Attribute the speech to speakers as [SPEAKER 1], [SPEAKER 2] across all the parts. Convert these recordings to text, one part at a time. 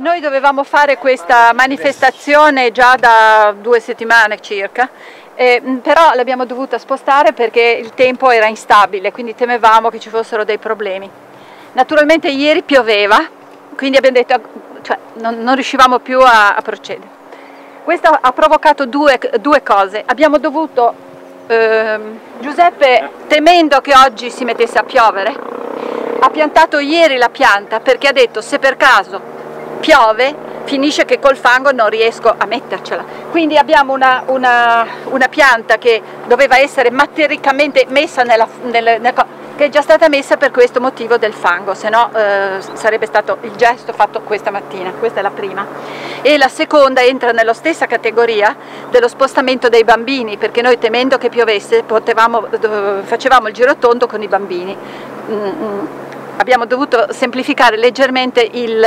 [SPEAKER 1] Noi dovevamo fare questa manifestazione già da 2 settimane circa, però l'abbiamo dovuta spostare perché il tempo era instabile, quindi temevamo che ci fossero dei problemi. Naturalmente ieri pioveva, quindi abbiamo detto, non riuscivamo più a procedere. Questo ha provocato due cose. Abbiamo dovuto, Giuseppe, temendo che oggi si mettesse a piovere, ha piantato ieri la pianta perché ha detto se per caso piove finisce che col fango non riesco a mettercela. Quindi abbiamo una pianta che doveva essere matericamente messa che è già stata messa per questo motivo del fango, se no sarebbe stato il gesto fatto questa mattina. Questa è la prima. E la seconda entra nella stessa categoria dello spostamento dei bambini, perché noi temendo che piovesse facevamo il girotondo con i bambini. Abbiamo dovuto semplificare leggermente il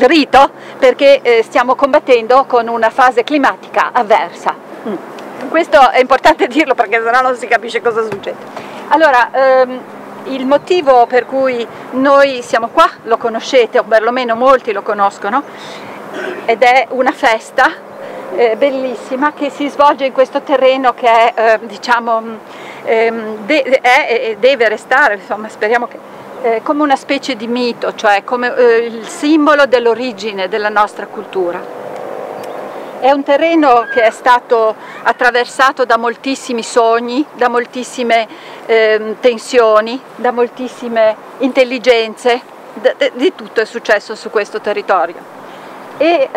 [SPEAKER 1] rito perché stiamo combattendo con una fase climatica avversa. Questo è importante dirlo perché sennò non si capisce cosa succede. Allora, il motivo per cui noi siamo qua lo conoscete, o perlomeno molti lo conoscono, ed è una festa bellissima che si svolge in questo terreno che è, deve restare, insomma, speriamo che come una specie di mito, cioè come il simbolo dell'origine della nostra cultura. È un terreno che è stato attraversato da moltissimi sogni, da moltissime tensioni, da moltissime intelligenze, di tutto è successo su questo territorio. E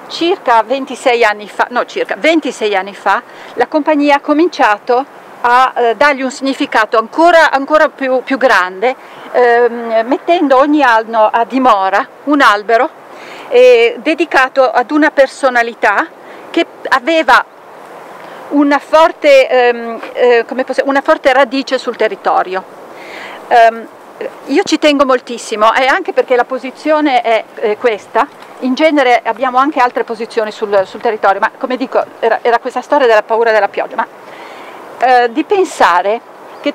[SPEAKER 1] circa 26 anni fa la compagnia ha cominciato a dargli un significato ancora più grande, mettendo ogni anno a dimora un albero dedicato ad una personalità che aveva una forte radice sul territorio. Io ci tengo moltissimo, e anche perché la posizione è questa. In genere abbiamo anche altre posizioni sul territorio, ma come dico, era questa storia della paura della pioggia, ma di pensare che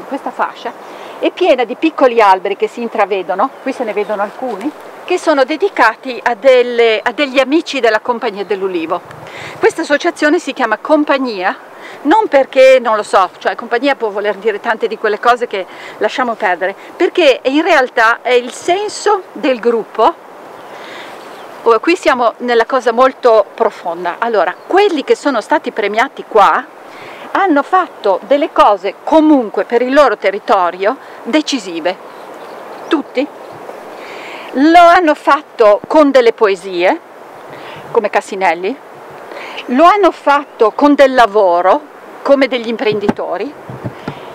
[SPEAKER 1] questa fascia è piena di piccoli alberi che si intravedono, qui se ne vedono alcuni, che sono dedicati a degli amici della Compagnia dell'Ulivo. Questa associazione si chiama Compagnia, non perché, non lo so, cioè compagnia può voler dire tante di quelle cose che lasciamo perdere, perché in realtà è il senso del gruppo. Qui siamo nella cosa molto profonda. Allora, quelli che sono stati premiati qua hanno fatto delle cose comunque per il loro territorio decisive, tutti. Lo hanno fatto con delle poesie, come Cassinelli, lo hanno fatto con del lavoro, come degli imprenditori,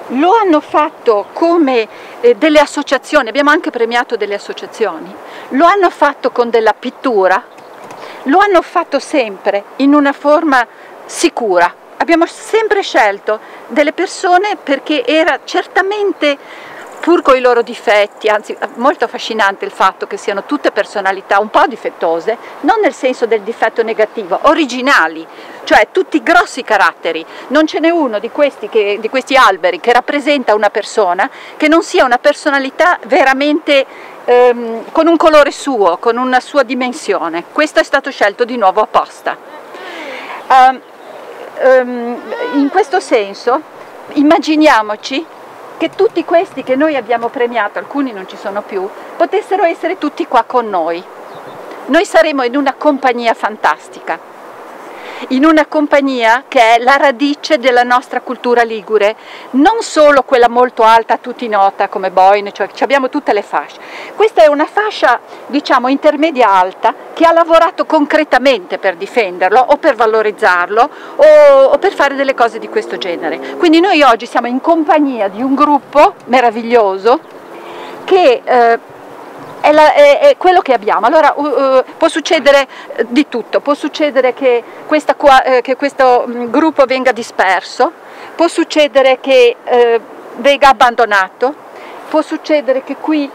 [SPEAKER 1] lo hanno fatto come delle associazioni, abbiamo anche premiato delle associazioni, lo hanno fatto con della pittura, lo hanno fatto sempre in una forma sicura. Abbiamo sempre scelto delle persone perché era certamente, pur con i loro difetti, anzi molto affascinante il fatto che siano tutte personalità un po' difettose, non nel senso del difetto negativo, originali, cioè tutti grossi caratteri. Non ce n'è uno di questi alberi che rappresenta una persona che non sia una personalità veramente con un colore suo, con una sua dimensione. Questo è stato scelto di nuovo apposta. In questo senso immaginiamoci che tutti questi che noi abbiamo premiato, alcuni non ci sono più, potessero essere tutti qua con noi. Noi saremo in una compagnia fantastica, in una compagnia che è la radice della nostra cultura ligure, non solo quella molto alta, a tutti nota come Boine, cioè abbiamo tutte le fasce. Questa è una fascia, diciamo, intermedia alta che ha lavorato concretamente per difenderlo o per valorizzarlo o per fare delle cose di questo genere. Quindi noi oggi siamo in compagnia di un gruppo meraviglioso che è quello che abbiamo. Allora può succedere di tutto, può succedere che questo gruppo venga disperso, può succedere che venga abbandonato, può succedere che qui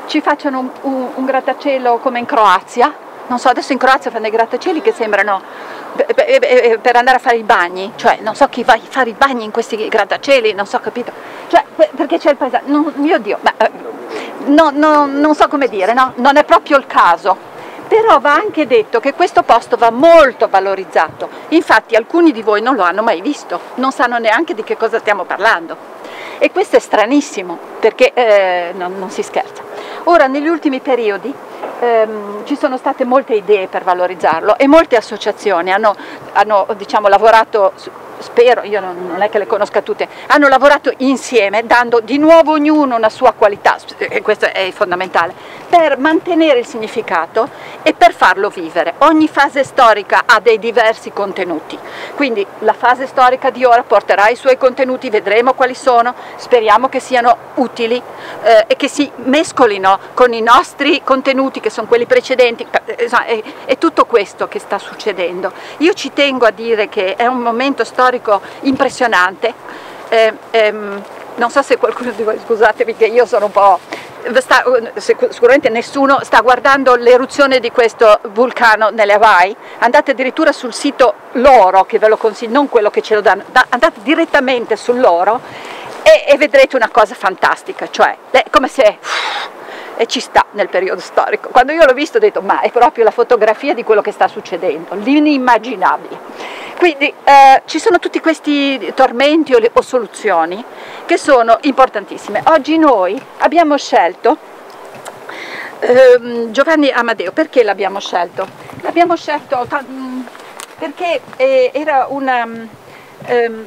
[SPEAKER 1] ci facciano un grattacielo come in Croazia. Non so, adesso in Croazia fanno dei grattacieli che sembrano per andare a fare i bagni, cioè non so chi va a fare i bagni in questi grattacieli, non so, capito? Cioè, perché c'è il paesaggio, mio Dio, non so come dire, no? Non è proprio il caso. Però va anche detto che questo posto va molto valorizzato, infatti alcuni di voi non lo hanno mai visto, non sanno neanche di che cosa stiamo parlando e questo è stranissimo perché non si scherza. Ora negli ultimi periodi ci sono state molte idee per valorizzarlo e molte associazioni hanno diciamo, lavorato, spero, io non è che le conosca tutte, hanno lavorato insieme dando di nuovo ognuno una sua qualità, e questo è fondamentale, per mantenere il significato e per farlo vivere. Ogni fase storica ha dei diversi contenuti, quindi la fase storica di ora porterà i suoi contenuti, vedremo quali sono, speriamo che siano utili e che si mescolino con i nostri contenuti che sono quelli precedenti, è tutto questo che sta succedendo. Io ci tengo a dire che è un momento storico impressionante, non so se qualcuno di voi, scusatemi che io sono un po', sicuramente nessuno sta guardando l'eruzione di questo vulcano nelle Hawaii, andate addirittura sul sito loro, che ve lo consiglio, non quello che ce lo danno, andate direttamente sul loro e vedrete una cosa fantastica, cioè è come se e ci sta nel periodo storico. Quando io l'ho visto ho detto ma è proprio la fotografia di quello che sta succedendo, l'inimmaginabile. Quindi ci sono tutti questi tormenti o soluzioni che sono importantissime. Oggi noi abbiamo scelto Giovanni Amadeo. Perché l'abbiamo scelto? L'abbiamo scelto perché era una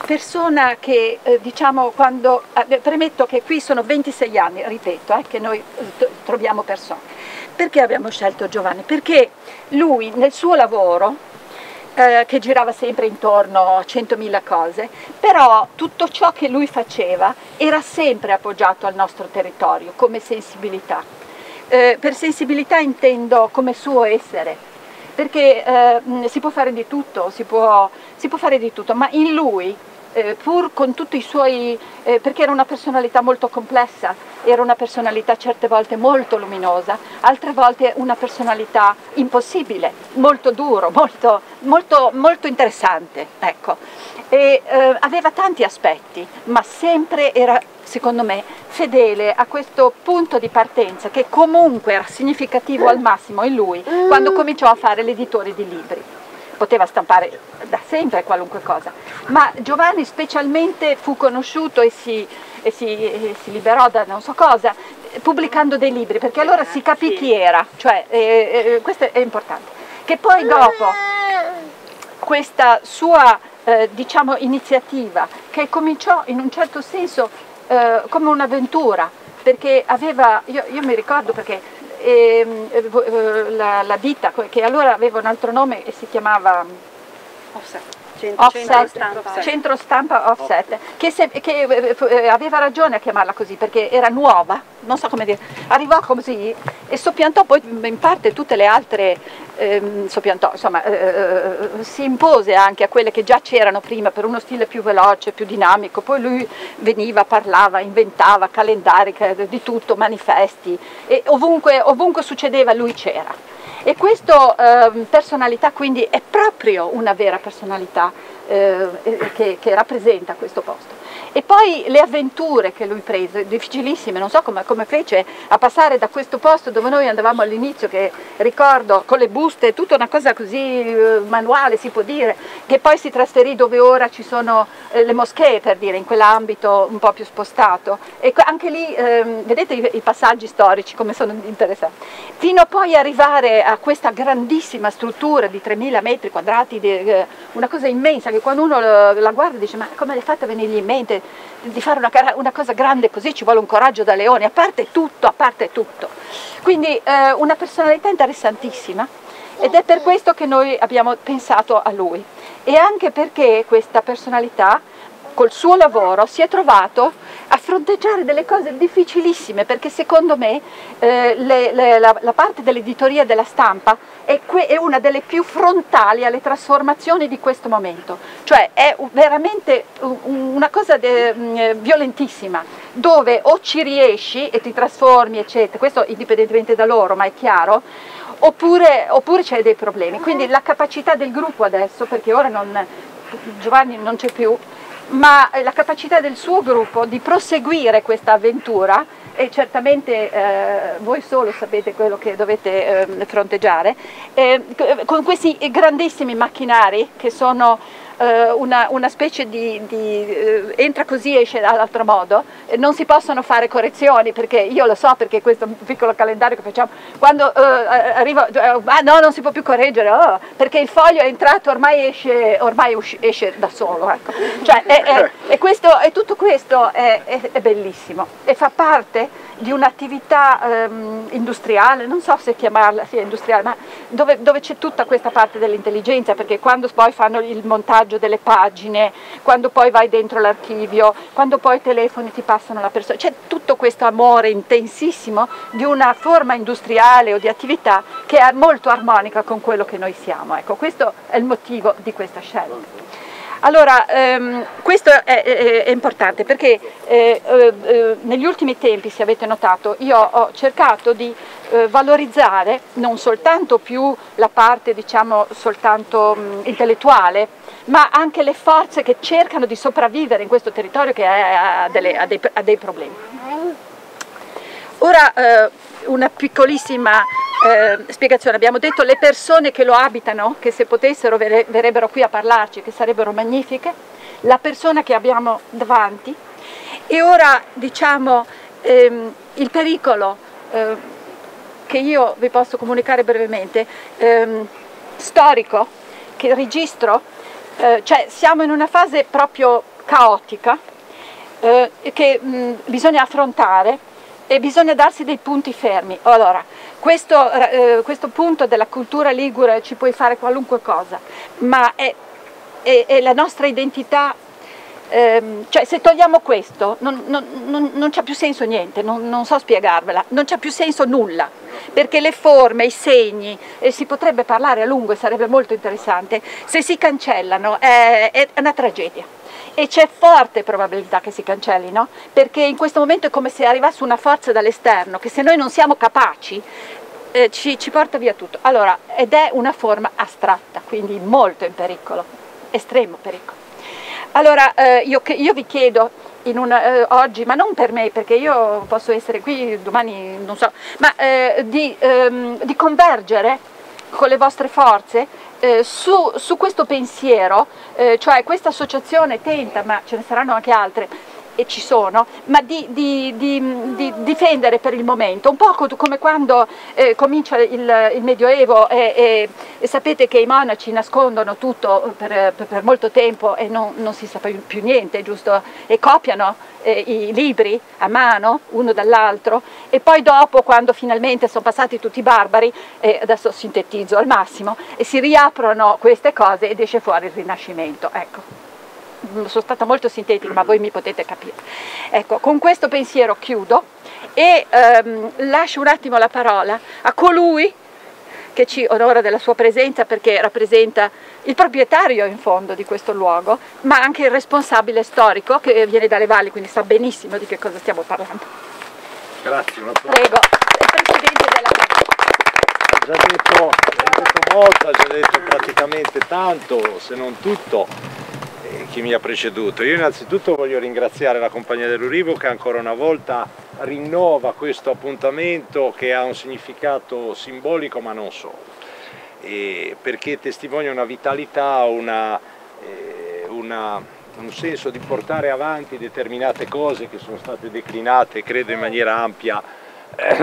[SPEAKER 1] persona che diciamo quando premetto che qui sono 26 anni, ripeto, che noi troviamo persone. Perché abbiamo scelto Giovanni? Perché lui nel suo lavoro che girava sempre intorno a 100.000 cose, però tutto ciò che lui faceva era sempre appoggiato al nostro territorio come sensibilità. Per sensibilità intendo come suo essere, perché si può fare di tutto, si può fare di tutto, ma in lui, pur con tutti i suoi, perché era una personalità molto complessa, era una personalità certe volte molto luminosa, altre volte una personalità impossibile, molto duro, molto interessante, ecco. E aveva tanti aspetti, ma sempre era, secondo me, fedele a questo punto di partenza che comunque era significativo al massimo in lui quando cominciò a fare l'editore di libri. Poteva stampare da sempre qualunque cosa, ma Giovanni specialmente fu conosciuto e si liberò da non so cosa, pubblicando dei libri, perché allora si capì chi era, cioè questo è importante. Che poi dopo questa sua diciamo iniziativa, che cominciò in un certo senso come un'avventura, perché aveva, io mi ricordo perché la ditta che allora aveva un altro nome e si chiamava Centro Stampa Offset, che aveva ragione a chiamarla così perché era nuova, non so come dire, arrivò così e soppiantò poi in parte tutte le altre, si impose anche a quelle che già c'erano prima per uno stile più veloce, più dinamico, poi lui veniva, parlava, inventava calendari di tutto, manifesti e ovunque succedeva lui c'era. E questa personalità quindi è proprio una vera personalità che rappresenta questo posto. E poi le avventure che lui prese, difficilissime, non so come fece a passare da questo posto dove noi andavamo all'inizio, che ricordo con le buste, tutta una cosa così manuale si può dire, che poi si trasferì dove ora ci sono le moschee, per dire, in quell'ambito un po' più spostato. E anche lì vedete i passaggi storici come sono interessanti. Fino a poi arrivare a questa grandissima struttura di 3.000 metri quadrati, una cosa immensa che quando uno la guarda dice ma come le fate a venirgli in mente di fare una cosa grande così, ci vuole un coraggio da leone, a parte tutto. Quindi una personalità interessantissima ed è per questo che noi abbiamo pensato a lui e anche perché questa personalità col suo lavoro si è trovato a fronteggiare delle cose difficilissime, perché secondo me la parte dell'editoria e della stampa è una delle più frontali alle trasformazioni di questo momento, cioè è veramente una cosa violentissima, dove o ci riesci e ti trasformi eccetera, questo indipendentemente da loro, ma è chiaro, oppure c'è dei problemi. Quindi la capacità del gruppo adesso, perché ora Giovanni non c'è più, ma la capacità del suo gruppo di proseguire questa avventura, e certamente voi solo sapete quello che dovete fronteggiare, con questi grandissimi macchinari che sono una specie di entra così, esce dall'altro modo, non si possono fare correzioni, perché io lo so, perché questo è un piccolo calendario che facciamo, quando arriva, no, non si può più correggere, perché il foglio è entrato, ormai esce da solo, ecco. Cioè, e tutto questo è bellissimo e fa parte di un'attività industriale, non so se chiamarla industriale, ma dove c'è tutta questa parte dell'intelligenza, perché quando poi fanno il montaggio delle pagine, quando poi vai dentro l'archivio, quando poi telefoni ti passano la persona, c'è tutto questo amore intensissimo di una forma industriale o di attività che è molto armonica con quello che noi siamo. Ecco, questo è il motivo di questa scelta. Allora, questo è importante perché negli ultimi tempi, se avete notato, io ho cercato di valorizzare non soltanto più la parte, diciamo, soltanto intellettuale, ma anche le forze che cercano di sopravvivere in questo territorio che ha dei problemi. Ora, una piccolissima spiegazione. Abbiamo detto le persone che lo abitano, che se potessero verrebbero qui a parlarci, che sarebbero magnifiche, la persona che abbiamo davanti, e ora diciamo il pericolo che io vi posso comunicare brevemente, storico, che registro, cioè siamo in una fase proprio caotica che bisogna affrontare e bisogna darsi dei punti fermi. Allora, questo punto della cultura ligure ci puoi fare qualunque cosa, ma è la nostra identità, cioè se togliamo questo non c'ha più senso niente, non so spiegarvela, non c'ha più senso nulla, perché le forme, i segni, si potrebbe parlare a lungo e sarebbe molto interessante, se si cancellano è una tragedia. E c'è forte probabilità che si cancellino, perché in questo momento è come se arrivasse una forza dall'esterno che se noi non siamo capaci ci porta via tutto. Allora, ed è una forma astratta, quindi molto in pericolo, estremo pericolo. Allora, io vi chiedo oggi, ma non per me, perché io posso essere qui domani, non so, ma di convergere con le vostre forze su questo pensiero, cioè questa associazione tenta, ma ce ne saranno anche altre, e ci sono, ma di difendere per il momento, un po' come quando comincia il Medioevo e sapete che i monaci nascondono tutto per molto tempo e non si sa più niente, giusto? E copiano i libri a mano, uno dall'altro, e poi dopo, quando finalmente sono passati tutti i barbari, adesso sintetizzo al massimo, e si riaprono queste cose ed esce fuori il Rinascimento, ecco. Sono stata molto sintetica, ma voi mi potete capire. Ecco, con questo pensiero chiudo e lascio un attimo la parola a colui che ci onora della sua presenza, perché rappresenta il proprietario in fondo di questo luogo, ma anche il responsabile storico che viene dalle valli, quindi sa benissimo di che cosa stiamo parlando.
[SPEAKER 2] Grazie.
[SPEAKER 1] Prego, il Presidente della Camera.
[SPEAKER 2] Ha già detto molto, ha già detto praticamente tanto, se non tutto, chi mi ha preceduto. Io innanzitutto voglio ringraziare la Compagnia dell'Ulivo che ancora una volta rinnova questo appuntamento che ha un significato simbolico ma non solo, perché testimonia una vitalità, un senso di portare avanti determinate cose che sono state declinate, credo, in maniera ampia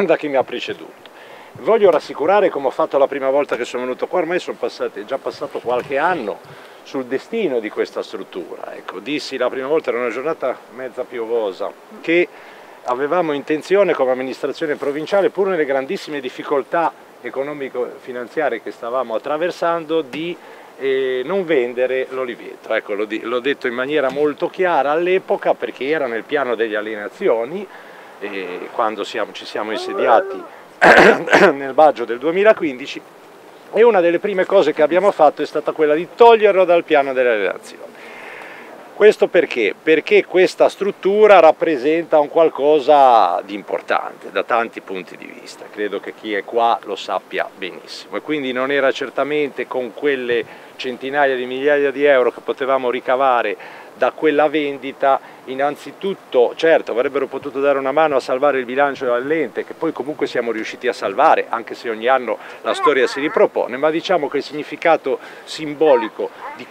[SPEAKER 2] da chi mi ha preceduto. Voglio rassicurare, come ho fatto la prima volta che sono venuto qua, ormai è già passato qualche anno, sul destino di questa struttura. Ecco, dissi la prima volta, era una giornata mezza piovosa, che avevamo intenzione come amministrazione provinciale, pur nelle grandissime difficoltà economico-finanziarie che stavamo attraversando, di non vendere l'oliveto. Ecco, l'ho detto in maniera molto chiara all'epoca, perché era nel piano delle alienazioni, quando ci siamo insediati nel maggio del 2015, e una delle prime cose che abbiamo fatto è stata quella di toglierlo dal piano delle alienazioni. Questo perché? Perché questa struttura rappresenta un qualcosa di importante da tanti punti di vista, credo che chi è qua lo sappia benissimo, e quindi non era certamente con quelle centinaia di migliaia di euro che potevamo ricavare da quella vendita, innanzitutto certo avrebbero potuto dare una mano a salvare il bilancio dell'ente, che poi comunque siamo riusciti a salvare, anche se ogni anno la storia si ripropone, ma diciamo che il significato simbolico di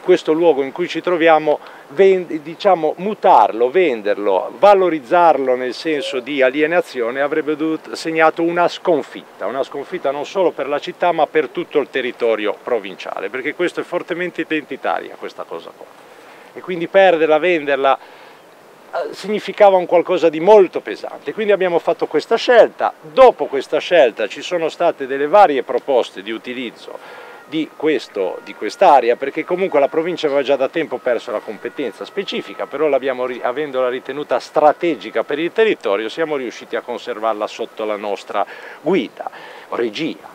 [SPEAKER 2] questo luogo in cui ci troviamo, diciamo, mutarlo, venderlo, valorizzarlo nel senso di alienazione, avrebbe segnato una sconfitta non solo per la città ma per tutto il territorio provinciale, perché questo è fortemente identitaria questa cosa qua. E quindi perderla, venderla, significava un qualcosa di molto pesante. Quindi abbiamo fatto questa scelta. Dopo questa scelta ci sono state delle varie proposte di utilizzo di quest'area, perché comunque la provincia aveva già da tempo perso la competenza specifica, però avendola ritenuta strategica per il territorio, siamo riusciti a conservarla sotto la nostra guida, regia.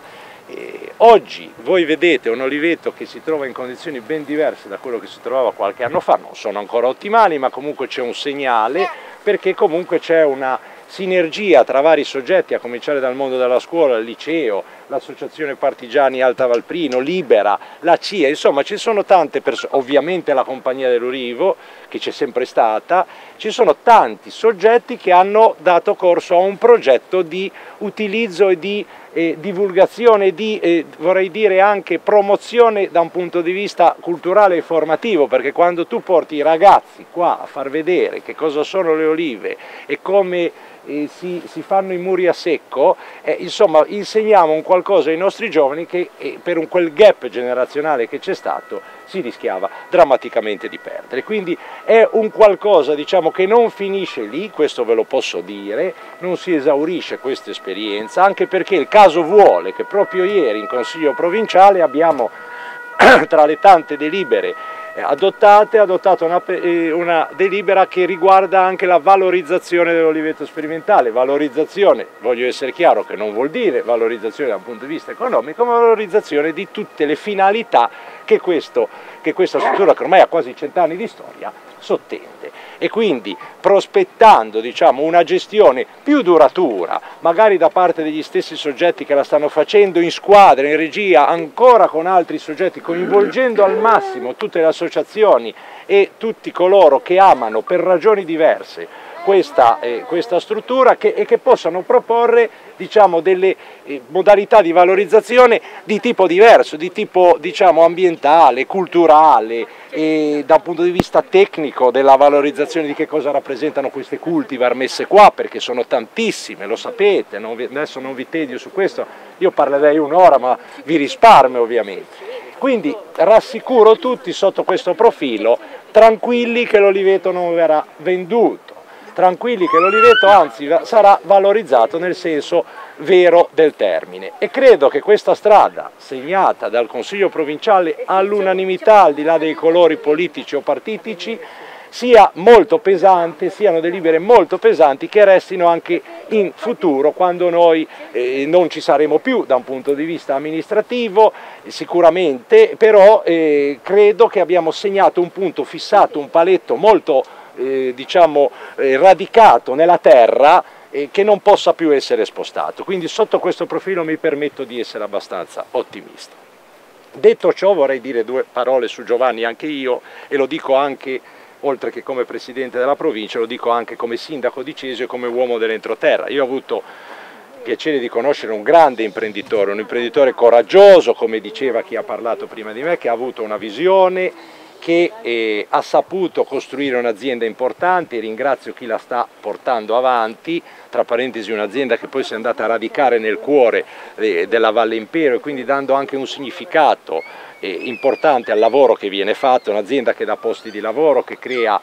[SPEAKER 2] Oggi voi vedete un oliveto che si trova in condizioni ben diverse da quello che si trovava qualche anno fa, non sono ancora ottimali, ma comunque c'è un segnale, perché comunque c'è una sinergia tra vari soggetti, a cominciare dal mondo della scuola, il liceo, l'associazione Partigiani Alta Valprino, Libera, la CIA, insomma ci sono tante persone, ovviamente la compagnia dell'Ulivo che c'è sempre stata, ci sono tanti soggetti che hanno dato corso a un progetto di utilizzo e di divulgazione, di vorrei dire anche promozione da un punto di vista culturale e formativo, perché quando tu porti i ragazzi qua a far vedere che cosa sono le olive e come si fanno i muri a secco, insomma insegniamo un qualcosa ai nostri giovani che per quel gap generazionale che c'è stato si rischiava drammaticamente di perdere. Quindi è un qualcosa, diciamo, che non finisce lì, questo ve lo posso dire, non si esaurisce questa esperienza, anche perché il caso vuole che proprio ieri in Consiglio provinciale abbiamo tra le tante delibere adottato una delibera che riguarda anche la valorizzazione dell'oliveto sperimentale. Valorizzazione, voglio essere chiaro, che non vuol dire valorizzazione dal punto di vista economico, ma valorizzazione di tutte le finalità che questa struttura, che ormai ha quasi 100 anni di storia, sottende. E quindi prospettando, diciamo, una gestione più duratura, magari da parte degli stessi soggetti che la stanno facendo in squadra, in regia, ancora con altri soggetti, coinvolgendo al massimo tutte le associazioni e tutti coloro che amano per ragioni diverse questa struttura e che possano proporre, diciamo, delle modalità di valorizzazione di tipo diverso, di tipo, diciamo, ambientale, culturale, e dal punto di vista tecnico della valorizzazione di che cosa rappresentano queste cultivar messe qua, perché sono tantissime, lo sapete, adesso non vi tedio su questo, io parlerei un'ora ma vi risparmio ovviamente. Quindi rassicuro tutti sotto questo profilo, tranquilli che l'oliveto non verrà venduto, tranquilli che l'oliveto anzi sarà valorizzato nel senso vero del termine, e credo che questa strada segnata dal Consiglio provinciale all'unanimità, al di là dei colori politici o partitici, sia molto pesante, siano delibere molto pesanti che restino anche in futuro, quando noi non ci saremo più da un punto di vista amministrativo sicuramente, però credo che abbiamo segnato un punto, fissato un paletto molto diciamo radicato nella terra, che non possa più essere spostato. Quindi sotto questo profilo mi permetto di essere abbastanza ottimista. Detto ciò, vorrei dire due parole su Giovanni anche io, e lo dico anche, oltre che come presidente della provincia, lo dico anche come sindaco di Cesio e come uomo dell'entroterra. Io ho avuto il piacere di conoscere un grande imprenditore, un imprenditore coraggioso, come diceva chi ha parlato prima di me, che ha avuto una visione, che ha saputo costruire un'azienda importante. Ringrazio chi la sta portando avanti, tra parentesi un'azienda che poi si è andata a radicare nel cuore della Valle Impero, e quindi dando anche un significato importante al lavoro che viene fatto, un'azienda che dà posti di lavoro, che crea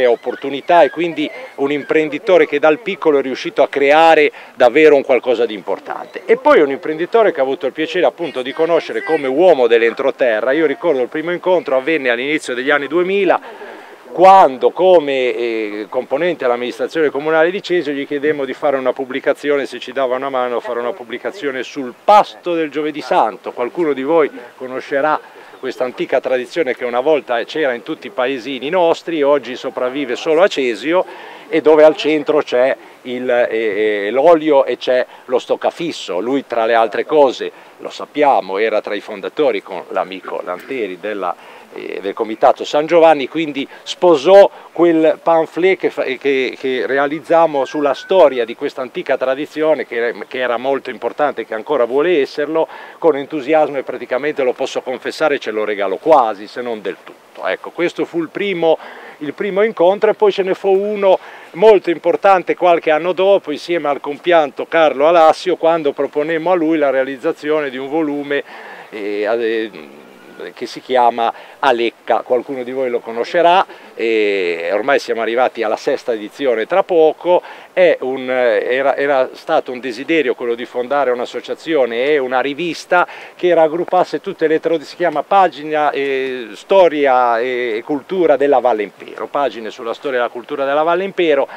[SPEAKER 2] opportunità, e quindi un imprenditore che dal piccolo è riuscito a creare davvero un qualcosa di importante. E poi un imprenditore che ha avuto il piacere appunto di conoscere come uomo dell'entroterra. Io ricordo il primo incontro avvenne all'inizio degli anni 2000, quando come componente dell'amministrazione comunale di Cesio gli chiedemmo di fare una pubblicazione, se ci dava una mano, a fare una pubblicazione sul pasto del Giovedì Santo. Qualcuno di voi conoscerà questa antica tradizione che una volta c'era in tutti i paesini nostri, oggi sopravvive solo a Cesio, e dove al centro c'è l'olio e c'è lo stoccafisso. Lui, tra le altre cose, lo sappiamo, era tra i fondatori con l'amico Lanteri del Comitato San Giovanni, quindi sposò quel pamphlet che realizziamo sulla storia di questa antica tradizione che era molto importante, che ancora vuole esserlo, con entusiasmo, e praticamente lo posso confessare ce lo regalo quasi, se non del tutto. Ecco, questo fu il primo incontro, e poi ce ne fu uno molto importante qualche anno dopo, insieme al compianto Carlo Alassio, quando proponemmo a lui la realizzazione di un volume che si chiama Alecca. Qualcuno di voi lo conoscerà, ormai siamo arrivati alla 6ª edizione tra poco. Era stato un desiderio quello di fondare un'associazione e una rivista che raggruppasse tutte le tradizioni, si chiama Pagina Storia e Cultura della Valle Impero, pagine sulla storia e la cultura della Valle Impero,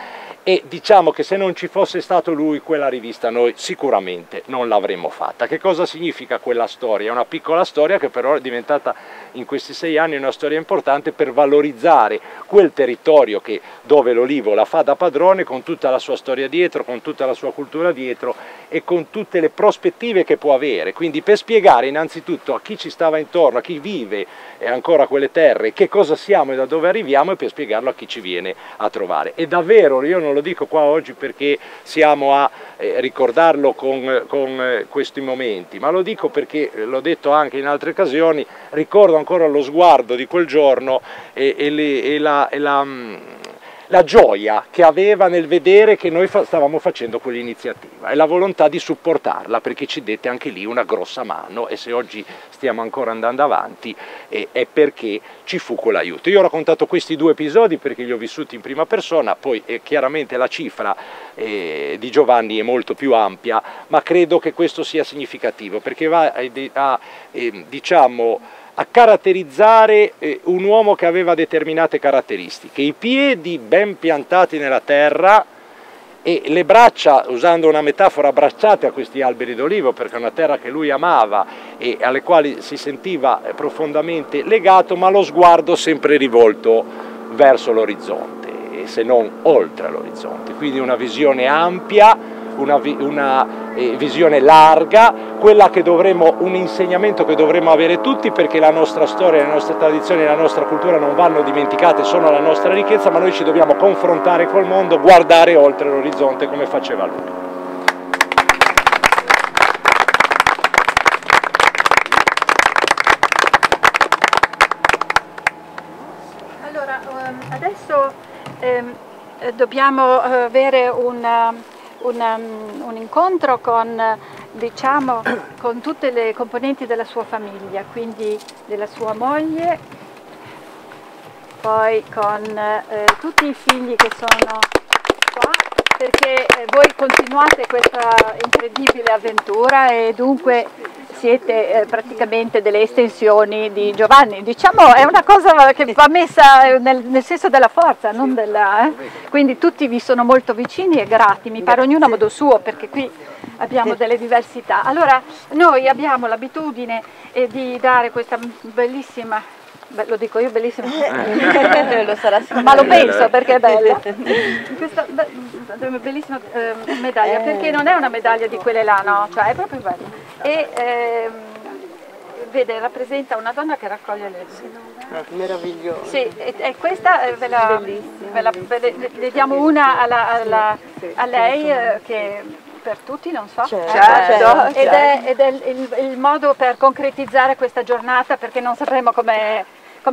[SPEAKER 2] e diciamo che se non ci fosse stato lui, quella rivista noi sicuramente non l'avremmo fatta. Che cosa significa quella storia? È una piccola storia che però è diventata in questi 6 anni una storia importante per valorizzare quel territorio dove l'Olivo la fa da padrone, con tutta la sua storia dietro, con tutta la sua cultura dietro e con tutte le prospettive che può avere. Quindi per spiegare innanzitutto a chi ci stava intorno, a chi vive ancora quelle terre, che cosa siamo e da dove arriviamo, e per spiegarlo a chi ci viene a trovare. E davvero, io non lo dico qua oggi perché siamo a ricordarlo con questi momenti, ma lo dico perché, l'ho detto anche in altre occasioni, ricordo ancora lo sguardo di quel giorno e la gioia che aveva nel vedere che noi stavamo facendo quell'iniziativa e la volontà di supportarla, perché ci dette anche lì una grossa mano, e se oggi stiamo ancora andando avanti è perché ci fu quell'aiuto. Io ho raccontato questi 2 episodi perché li ho vissuti in prima persona, poi chiaramente la cifra di Giovanni è molto più ampia, ma credo che questo sia significativo perché va a caratterizzare un uomo che aveva determinate caratteristiche: i piedi ben piantati nella terra e le braccia, usando una metafora, abbracciate a questi alberi d'olivo, perché è una terra che lui amava e alle quali si sentiva profondamente legato, ma lo sguardo sempre rivolto verso l'orizzonte, se non oltre l'orizzonte. Quindi una visione ampia, una visione larga, un insegnamento che dovremmo avere tutti, perché la nostra storia, le nostre tradizioni e la nostra cultura non vanno dimenticate, sono la nostra ricchezza, ma noi ci dobbiamo confrontare col mondo, guardare oltre l'orizzonte come faceva lui.
[SPEAKER 1] Allora, adesso dobbiamo avere un incontro con tutte le componenti della sua famiglia, quindi della sua moglie, poi con tutti i figli che sono qua, perché voi continuate questa incredibile avventura e dunque siete praticamente delle estensioni di Giovanni. Diciamo, è una cosa che va messa nel senso della forza, non della... Quindi tutti vi sono molto vicini e grati, mi pare ognuno a modo suo, perché qui abbiamo delle diversità. Allora, noi abbiamo l'abitudine di dare questa bellissima, lo dico io, bellissima, lo sarà ma lo penso perché è bella, questa bellissima medaglia, perché non è una medaglia di quelle là, no, cioè è proprio bella. E vede, rappresenta una donna che raccoglie le luci.
[SPEAKER 3] Meravigliosa.
[SPEAKER 1] Sì, e questa le diamo una a lei che per tutti, non so.
[SPEAKER 3] Certo.
[SPEAKER 1] Ed è il modo per concretizzare questa giornata, perché non sapremo come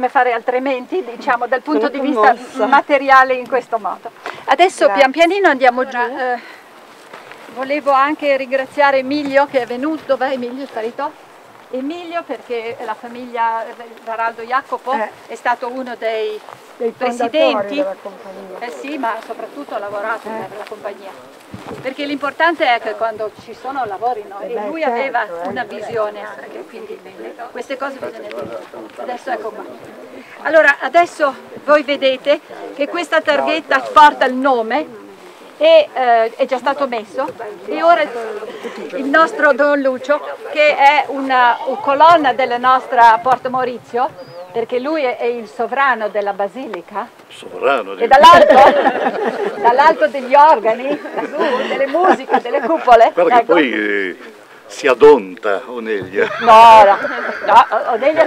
[SPEAKER 1] fare altrimenti, diciamo, dal punto di vista materiale in questo modo. Adesso pian pianino andiamo giù. Volevo anche ringraziare Emilio che è venuto. Dov'è Emilio? È sparito? Emilio, perché la famiglia Varaldo Jacopo è stato uno dei presidenti della compagnia. Sì, ma soprattutto ha lavorato per la compagnia. Perché l'importante è che quando ci sono lavorino, e lui aveva una visione anche, quindi queste cose bisogna dire. Adesso ecco qua. Allora, adesso voi vedete che questa targhetta porta il nome e è già stato messo, e ora il nostro Don Lucio, che è una colonna della nostra Porto Maurizio, perché lui è il sovrano della basilica, e dall'alto degli organi, delle musiche, delle cupole.
[SPEAKER 4] Guarda che poi
[SPEAKER 3] Si adonta Onelia.
[SPEAKER 1] No, Onelia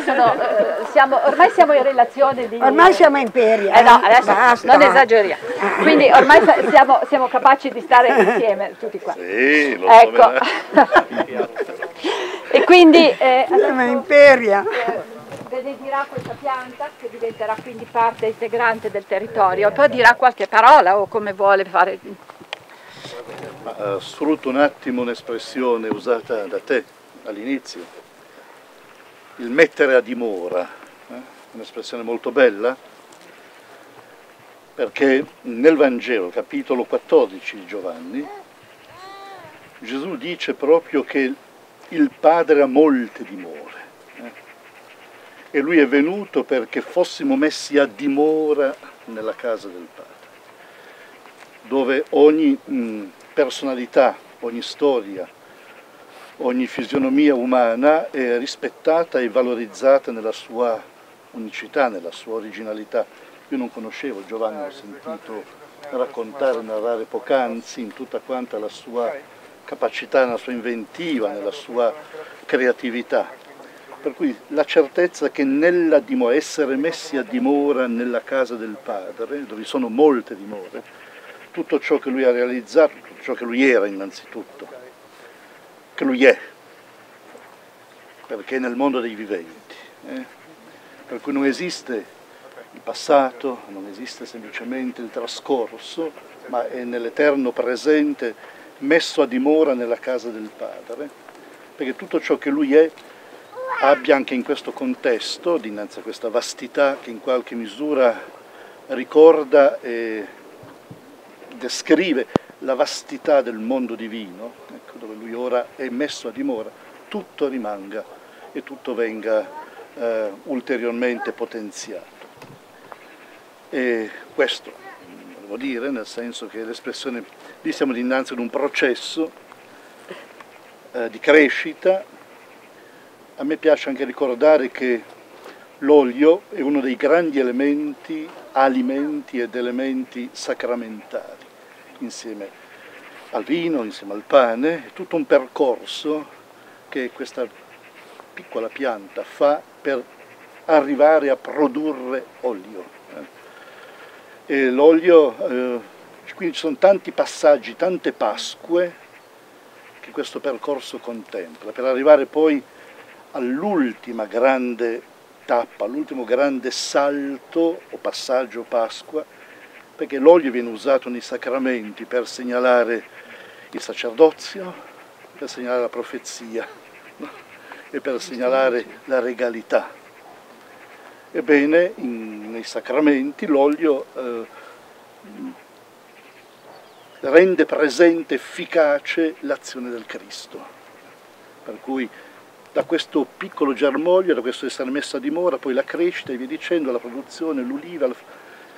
[SPEAKER 1] ormai siamo in relazione di...
[SPEAKER 4] Ormai siamo imperia.
[SPEAKER 1] No, adesso
[SPEAKER 4] basta.
[SPEAKER 1] non esageriamo. Quindi ormai siamo capaci di stare insieme tutti qua.
[SPEAKER 3] Sì, lo
[SPEAKER 1] Ecco. E quindi...
[SPEAKER 4] Siamo imperia.
[SPEAKER 1] benedirà questa pianta che diventerà quindi parte integrante del territorio, poi dirà qualche parola o come vuole fare.
[SPEAKER 3] Sfrutto un attimo un'espressione usata da te all'inizio, il mettere a dimora, un'espressione molto bella, perché nel Vangelo, capitolo 14 di Giovanni, Gesù dice proprio che il Padre ha molte dimore e Lui è venuto perché fossimo messi a dimora nella casa del Padre, dove ogni personalità, ogni storia, ogni fisionomia umana è rispettata e valorizzata nella sua unicità, nella sua originalità. Io non conoscevo Giovanni, ho sentito raccontare, narrare poc'anzi in tutta quanta la sua capacità, nella sua inventiva, nella sua creatività. Per cui la certezza che nella dimora, essere messi a dimora nella casa del Padre, dove sono molte dimore, tutto ciò che Lui ha realizzato, tutto ciò che Lui era innanzitutto, che Lui è, perché è nel mondo dei viventi. Per cui non esiste il passato, non esiste semplicemente il trascorso, ma è nell'eterno presente messo a dimora nella casa del Padre, perché tutto ciò che Lui è abbia anche in questo contesto, dinanzi a questa vastità che in qualche misura ricorda e descrive la vastità del mondo divino, ecco, dove Lui ora è messo a dimora, tutto rimanga e tutto venga ulteriormente potenziato. E questo volevo dire, nel senso che l'espressione, lì siamo dinanzi ad un processo di crescita. A me piace anche ricordare che l'olio è uno dei grandi elementi, alimenti ed elementi sacramentali, insieme al vino, insieme al pane, è tutto un percorso che questa piccola pianta fa per arrivare a produrre olio. E l'olio, quindi ci sono tanti passaggi, tante Pasque che questo percorso contempla, per arrivare poi all'ultima grande tappa, all'ultimo grande salto o passaggio Pasqua, perché l'olio viene usato nei sacramenti per segnalare il sacerdozio, per segnalare la profezia, no? E per segnalare la regalità. Ebbene, nei sacramenti l'olio rende presente, efficace l'azione del Cristo, per cui da questo piccolo germoglio, da questo essere messo a dimora, poi la crescita e via dicendo, la produzione, l'uliva.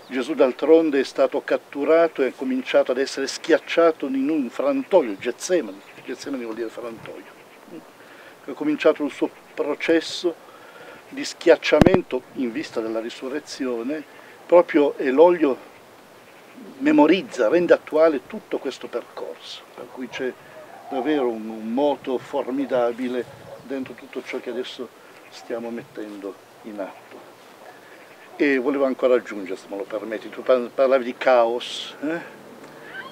[SPEAKER 3] Gesù d'altronde è stato catturato e ha cominciato ad essere schiacciato in un frantoio, il Getsemani vuol dire frantoio. Ha cominciato il suo processo di schiacciamento in vista della risurrezione, proprio e l'olio memorizza, rende attuale tutto questo percorso, per cui c'è davvero un moto formidabile dentro tutto ciò che adesso stiamo mettendo in atto. E volevo ancora aggiungere, se me lo permetti, tu parlavi di caos.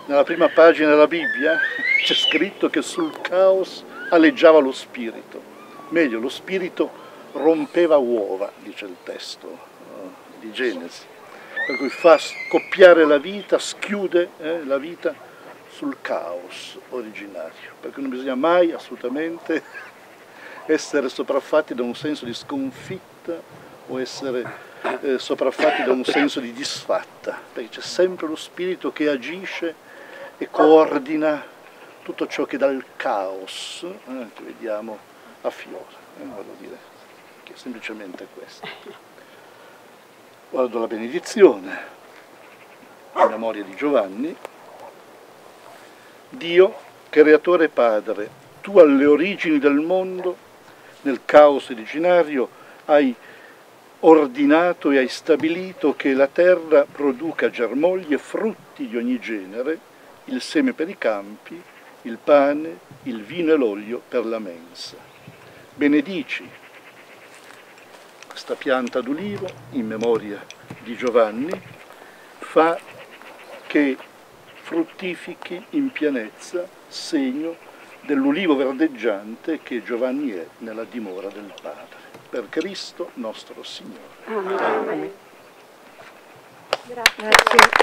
[SPEAKER 3] Nella prima pagina della Bibbia c'è scritto che sul caos aleggiava lo spirito. Meglio, lo spirito rompeva uova, dice il testo di Genesi. Per cui fa scoppiare la vita, schiude la vita sul caos originario. Perché non bisogna mai assolutamente essere sopraffatti da un senso di sconfitta o essere sopraffatti da un senso di disfatta, perché c'è sempre lo spirito che agisce e coordina tutto ciò che dal caos che vediamo affiora. Voglio dire che è semplicemente questo. Guardo la benedizione in memoria di Giovanni. Dio, creatore e Padre, tu alle origini del mondo, nel caos originario, hai ordinato e hai stabilito che la terra produca germogli e frutti di ogni genere, il seme per i campi il pane, il vino e l'olio per la mensa. Benedici questa pianta d'ulivo in memoria di Giovanni, fa che fruttifichi in pienezza, segno dell'ulivo verdeggiante che Giovanni è nella dimora del Padre. Per Cristo nostro Signore.
[SPEAKER 4] Amen. Grazie.